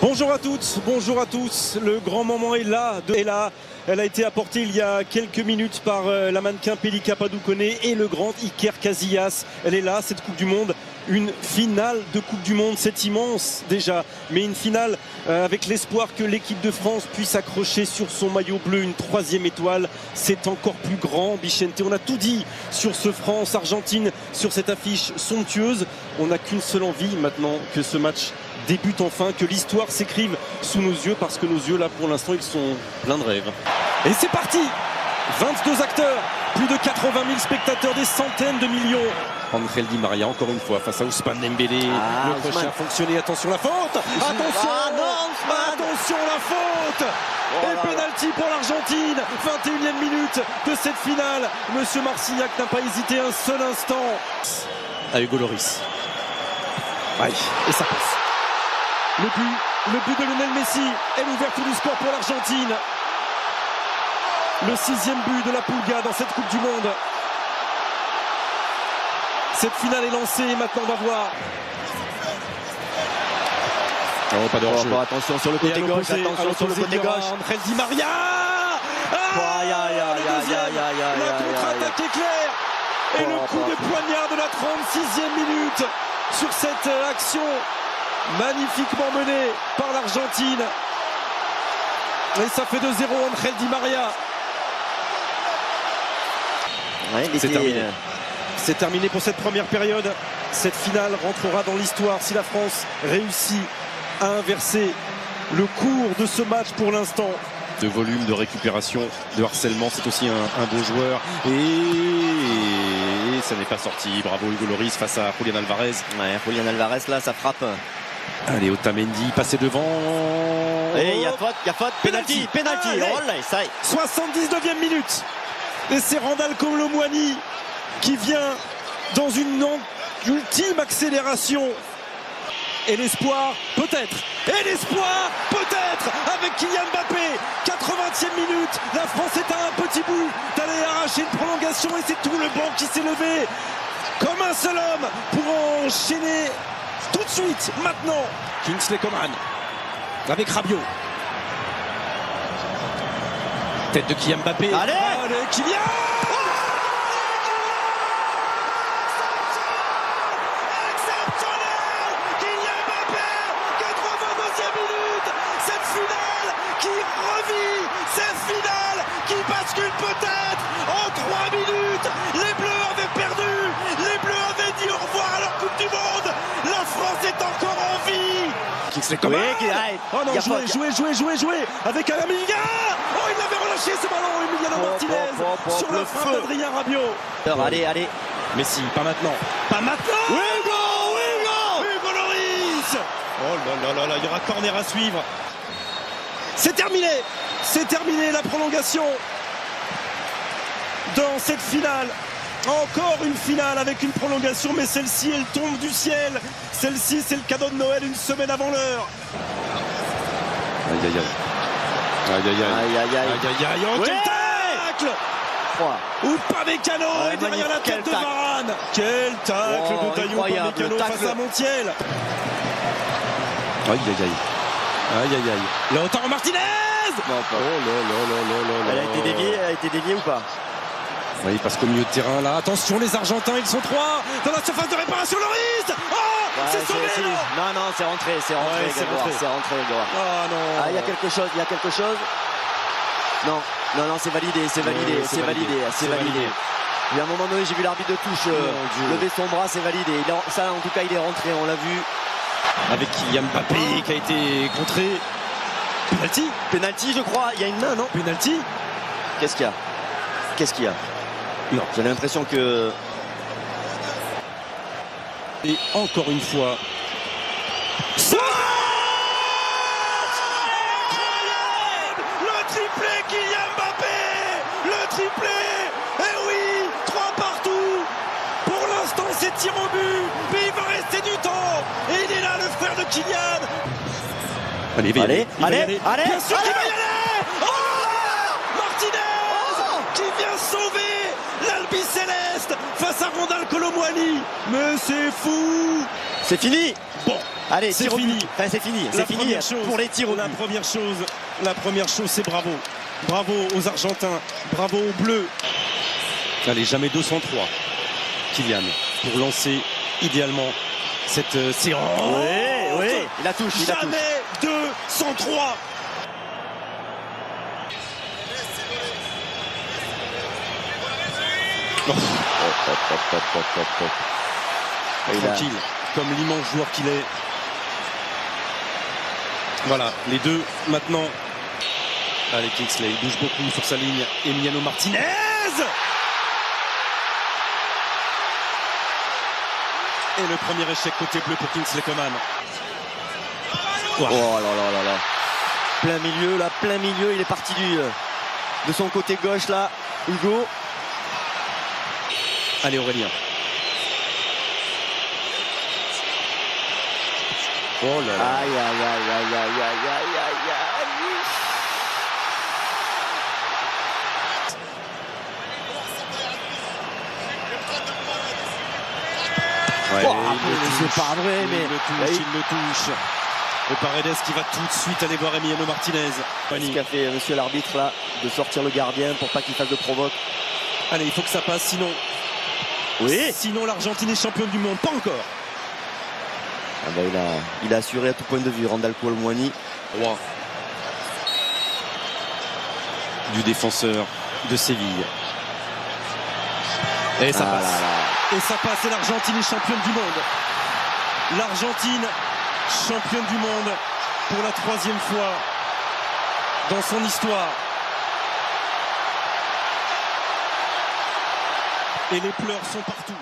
Bonjour à toutes, bonjour à tous. Le grand moment est là, Elle a été apportée il y a quelques minutes par la mannequin Pelika Paducone et le grand Iker Casillas. Elle est là, cette Coupe du Monde. Une finale de Coupe du Monde, c'est immense déjà, mais une finale avec l'espoir que l'équipe de France puisse accrocher sur son maillot bleu une troisième étoile. C'est encore plus grand, Bichente. On a tout dit sur ce France-Argentine, sur cette affiche somptueuse. On n'a qu'une seule envie maintenant, que ce match débute enfin, que l'histoire s'écrive sous nos yeux, parce que nos yeux là pour l'instant ils sont pleins de rêves. Et c'est parti, 22 acteurs, plus de 80 000 spectateurs, des centaines de millions. Angel Di Maria encore une fois face à Ousmane Dembélé. Le crochet a fonctionné, attention la faute. Attention, attention la faute. Et pénalty pour l'Argentine, 21e minute de cette finale. Monsieur Marcillac n'a pas hésité un seul instant. À Hugo Lloris. Aïe, et ça passe. Le but de Lionel Messi est l'ouverture du score pour l'Argentine. Le 6e but de la Pulga dans cette Coupe du Monde. Cette finale est lancée et maintenant on va voir. Oh, pas de hors-jeu. Attention sur le côté gauche, attention sur le côté gauche. Angel Di Maria. La contre-attaque éclair. Et le coup de poignard de la 36e minute sur cette action magnifiquement menée par l'Argentine. Et ça fait 2-0, Angel Di Maria. Ouais, c'est terminé. C'est terminé pour cette première période. Cette finale rentrera dans l'histoire si la France réussit à inverser le cours de ce match pour l'instant. De volume, de récupération, de harcèlement, c'est aussi un beau joueur. Et ça n'est pas sorti. Bravo Hugo Lloris face à Julián Alvarez. Ouais, Julián Alvarez là, ça frappe. Allez, Otamendi passé devant. Et il y a faute, penalty. Oh là, ça y est. 79e minute. Et c'est Randal Kolo Muani qui vient dans une ultime accélération. Et l'espoir, peut-être. Avec Kylian Mbappé. 80e minute. La France est à un petit bout d'aller arracher une prolongation. Et c'est tout le banc qui s'est levé comme un seul homme pour enchaîner tout de suite, maintenant. Kingsley Coman avec Rabiot. Tête de Kylian Mbappé. Allez Kylian. Qui bascule peut-être en 3 minutes. Les Bleus avaient perdu, les Bleus avaient dit au revoir à leur Coupe du Monde. La France est encore en vie. Kingsley Coman. Oh non, jouer avec Emiliano. Oh, il avait relâché ce ballon, Emiliano Martinez sur le frein d'Adrien Rabiot. Allez. Messi, pas maintenant. Hugo Lloris. Oh là, il y aura corner à suivre. C'est terminé la prolongation dans cette finale. Encore une finale avec une prolongation, mais celle-ci elle tombe du ciel. Celle-ci c'est le cadeau de Noël une semaine avant l'heure. Aïe. Oh, quel tacle. Upamecano est derrière la tête de Varane. Quel tacle de Dayot Upamecano face à Montiel. Aïe. Lautaro Martinez. Elle a été déviée ou pas? Oui, parce qu'au milieu de terrain là, attention les Argentins, ils sont 3 dans la surface de réparation. Lloris. C'est sauvé. Non, c'est rentré, c'est rentré. Ah non. Il y a quelque chose. Non, c'est validé. Il y a un moment donné, j'ai vu l'arbitre de touche lever son bras, c'est validé. Ça, en tout cas, il est rentré, on l'a vu. Avec Kylian Mbappé qui a été contré. Penalty, je crois. Il y a une main, non? Penalty. Qu'est-ce qu'il y a? Non, j'ai l'impression que... Et encore une fois... Le triplé Kylian Mbappé. Le triplé. Eh oui, 3 partout. Pour l'instant, c'est tir au but. Mais il va rester du temps. Et il est là, le frère de Kylian. Allez. Bien sûr qu'il va y aller. Martinez qui vient sauver l'Albiceleste face à Randal Kolo Muani. Mais c'est fou. C'est fini. Bon, Allez, c'est tir au fini. but. Enfin, c'est fini. La C'est fini première chose, pour les tirs au but. La première chose, c'est bravo. Bravo aux Argentins, bravo aux Bleus. Allez, jamais 203. Kylian, pour lancer idéalement cette séance. Oui, il la touche, il la touche. Jamais 203. Tranquille, comme l'immense joueur qu'il est. Voilà, les deux maintenant. Allez, Kingsley, il bouge beaucoup sur sa ligne. Emiliano Martinez. Et le premier échec côté bleu pour Kingsley Coman. Oh là là là. Plein milieu, il est parti de son côté gauche là, Hugo. Allez Aurélien. Oh là là. Aïe aïe aïe aïe aïe aïe aïe aïe aïe. Ouais, c'est pas vrai, mais il le touche. Et Paredes qui va tout de suite aller voir Emiliano Martinez. Ce qu'a fait monsieur l'arbitre là, de sortir le gardien pour pas qu'il fasse de provoque. Allez, il faut que ça passe, sinon. Oui. Sinon l'Argentine est championne du monde, pas encore. Ah bah, il a assuré à tout point de vue Randal Colomwani. Roi du défenseur de Séville. Et ça passe. Et ça passe et l'Argentine est championne du monde. L'Argentine championne du monde pour la 3e fois dans son histoire. Et les pleurs sont partout.